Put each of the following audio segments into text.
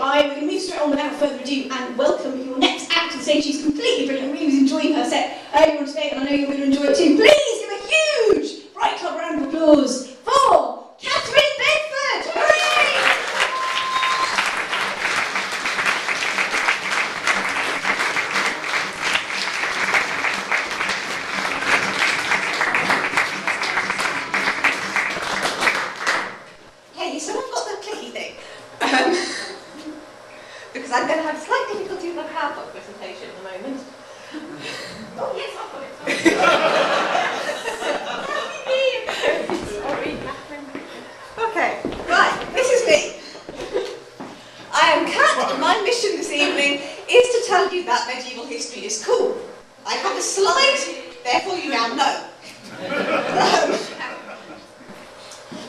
I will move straight on without further ado and welcome your next act to the stage. She's completely brilliant. I really was enjoying her set earlier on today, and I know you're going to enjoy it too. Please give a huge, bright club round of applause for Kathryn Bedford! Hooray! Hey, someone got the clicky thing? Because I'm going to have slight difficulty with my PowerPoint presentation at the moment. Oh yes, I've got it. Sorry, Kathryn. Okay, right, this is me. I am Kat, and my mission this evening is to tell you that medieval history is cool. I have a slide, therefore you now know.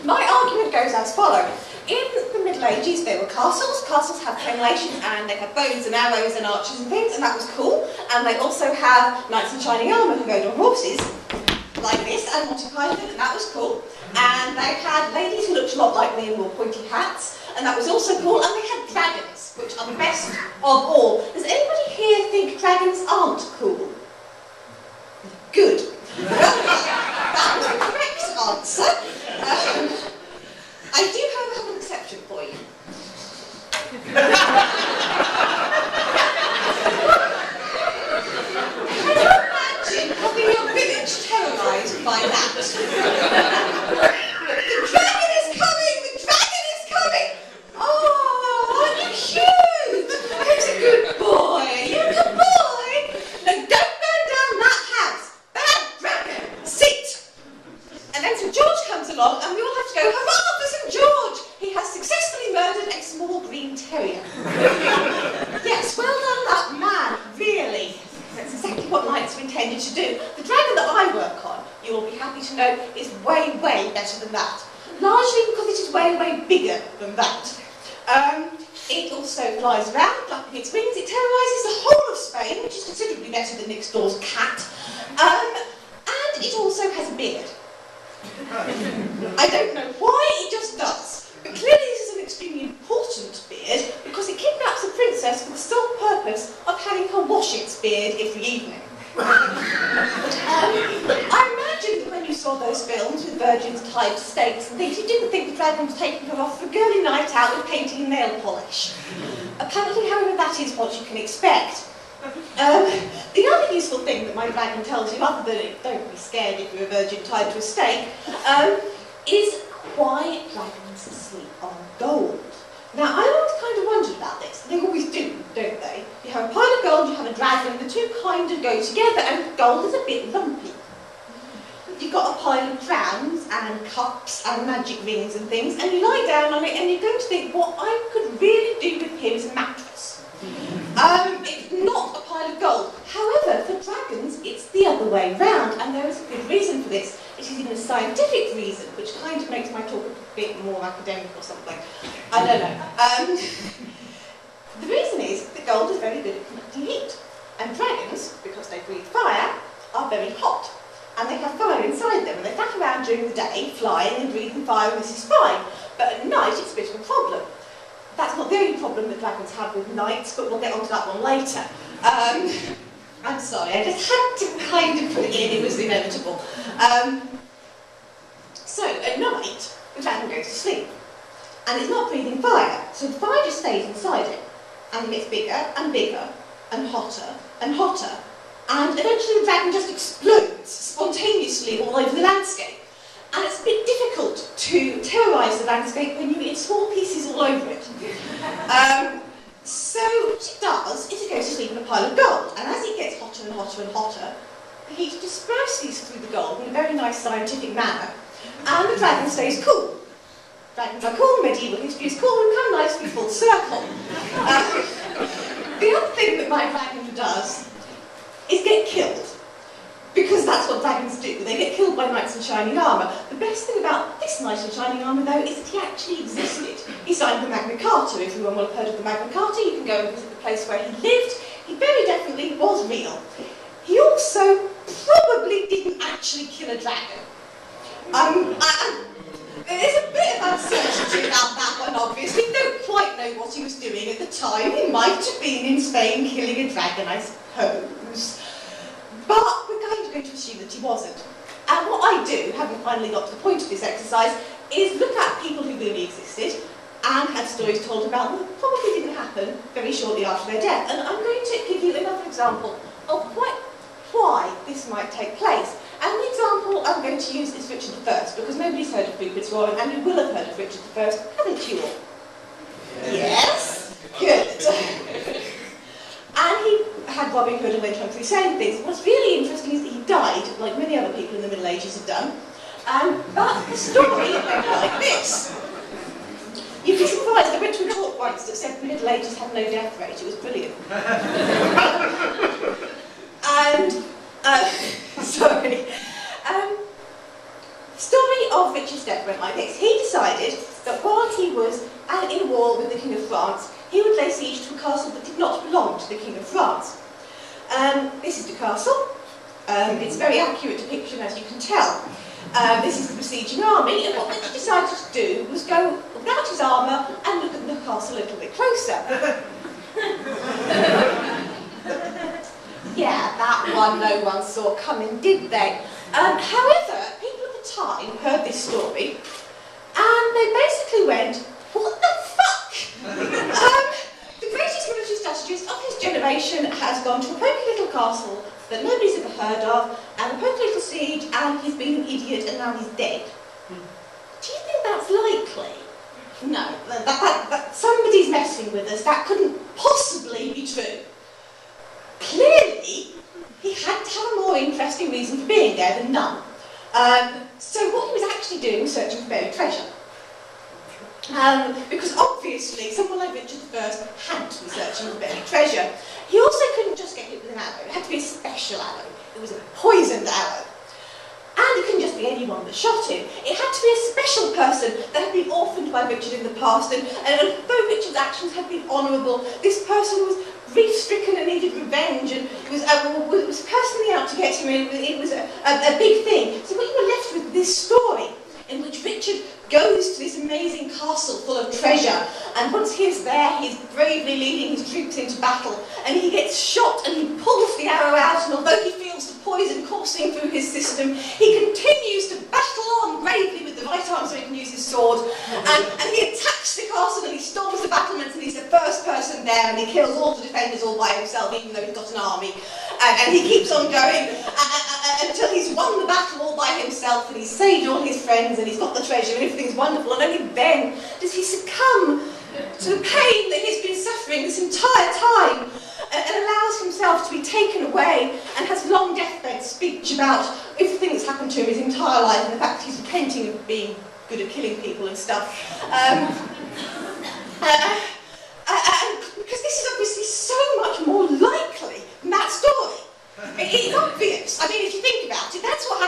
My argument goes as follows. In the Middle Ages, there were castles. Castles have crenelations and they have bows and arrows and archers and things, and that was cool. And they also have knights in shining armour who rode on horses, like this, and Monty Python, and that was cool. And they had ladies who looked a lot like me and wore pointy hats, and that was also cool. And they had dragons, which are the best of all. Does anybody here think dragons aren't cool? Good. That was the correct answer. I do, however, have an exception for you. Can you imagine having your village terrorised by that? The dragon is coming! The dragon is coming! Oh, aren't you cute? Who's a good boy? You're a good boy! No, don't burn down that house! Bad dragon! Sit! And then St George comes along and we all have to go, hurrah for St George! He has successfully murdered a small green terrier. Yes, well done that man, really. That's exactly what knights are intended to do. The dragon that I work on, you will be happy to know, is way, way better than that. Largely because it is way, way bigger than that. It also flies around, flapping its wings. It terrorises the whole of Spain, which is considerably better than next door's cat. And it also has a beard. I don't know why, it just does. But clearly this is an extremely important beard because it kidnaps a princess for the sole purpose of having her wash its beard every evening. I imagine that when you saw those films with virgins tied to stakes and things, you didn't think the dragon was taking her off for a girly night out with painting and nail polish. Apparently, however, that is what you can expect. The other useful thing that my dragon tells you, other than don't be scared if you're a virgin tied to a stake, is why dragons sleep on gold. Now, I always kind of wondered about this. They always do, don't they? You have a pile of gold, you have a dragon, the two kind of go together, and gold is a bit lumpy. You've got a pile of crowns and cups and magic rings and things, and you lie down on it and you're going to think, what I could really do with him is a mattress. It's not a pile of gold. However, for dragons, it's the other way round, and there is a good reason for this. It is even a scientific reason, which kind of makes my talk a bit more academic or something. I don't know. The reason is that gold is very good at conducting heat, and dragons, because they breathe fire, are very hot, and they have fire inside them, and they flap around during the day, flying and breathing fire, and this is fine. But at night, it's a bit of a problem. That's not the only problem that dragons have with knights, but we'll get onto that one later. I'm sorry, I just had to kind of put it in, it was inevitable. So, at night, the dragon goes to sleep. And it's not breathing fire, so the fire just stays inside it. And it gets bigger and bigger and hotter and hotter. And eventually the dragon just explodes spontaneously all over the landscape. And it's a bit difficult to terrorise the landscape when you're in small pieces all over it. So what it does is it goes to sleep in a pile of gold, and as it gets hotter and hotter and hotter, the heat disperses through the gold in a very nice scientific manner, and the dragon stays cool. Dragons are cool, medieval history is cool, and come nicely full circle. The other thing that my dragon does is get killed. Because that's what dragons do. They get killed by knights in shining armour. The best thing about this knight in shining armour, though, is that he actually existed. He signed the Magna Carta. If anyone will have heard of the Magna Carta, you can go and visit the place where he lived. He very definitely was real. He also probably didn't actually kill a dragon. There's a bit of uncertainty about that one, obviously. We don't quite know what he was doing at the time. He might have been in Spain killing a dragon, I suppose. But we're going to assume that he wasn't. And what I do, having finally got to the point of this exercise, is look at people who really existed and had stories told about them that probably didn't happen very shortly after their death. And I'm going to give you another example of why this might take place. And the example I'm going to use is Richard I, because nobody's heard of Rupert's Roaring, and you will have heard of Richard I, haven't you all? Yes? Good. And he had Robin Hood and went on crusade things. What's really interesting is that he died, like many other people in the Middle Ages have done, but the story went like this. You'd be surprised, I went to a talk once that said the Middle Ages had no death rate. It was brilliant. Sorry. The story of Richard's death went like this. He decided that while he was in a war with the King of France, he would lay siege to a castle that did not belong to the King of France. This is Newcastle. It's a very accurate depiction, as you can tell. This is the besieging army, and what Richard decided to do was go without his armour and look at the castle a little bit closer. Yeah, that one no one saw coming, did they? However, people at the time heard this story, and they basically went, what the fuck? The greatest military strategist of his generation has gone to a poky little castle that nobody's ever heard of, and a poky little siege, and he's been an idiot, and now he's dead. Do you think that's likely? No, somebody's messing with us. That couldn't possibly be true. Clearly, he had to have a more interesting reason for being there than none. So what he was actually doing was searching for buried treasure. Because obviously, someone like Richard I had to be searching for buried treasure. He also couldn't just get hit with an arrow. It had to be a special arrow. It was a poisoned arrow. And it couldn't just be anyone that shot him. It had to be a special person that had been orphaned by Richard in the past, and though Richard's actions had been honourable, this person was grief-stricken and needed revenge, and was personally out to get him, and it was a big thing. So what you were left with this story, in which Richard goes to this amazing castle full of treasure, and once he's there, he's bravely leading his troops into battle, and he gets shot, and he pulls the arrow out, and although he feels the poison coursing through his system, he continues to battle on bravely with the right arm so he can use his sword, and he attacks the castle, and he storms the battlements, and he's the first person there, and he kills all the defenders all by himself, even though he's got an army, and he keeps on going until he's won the battle all by himself, and he's saved all his friends, and he's got the treasure, and everything's wonderful, and only then does he succumb to the pain that he's been suffering this entire time, and allows himself to be taken away, and has a long deathbed speech about everything that's happened to him his entire life, and the fact he's repenting of being good at killing people and stuff. Because this is obviously so much more likely than that story. It's obvious. I mean, if you think about it, that's what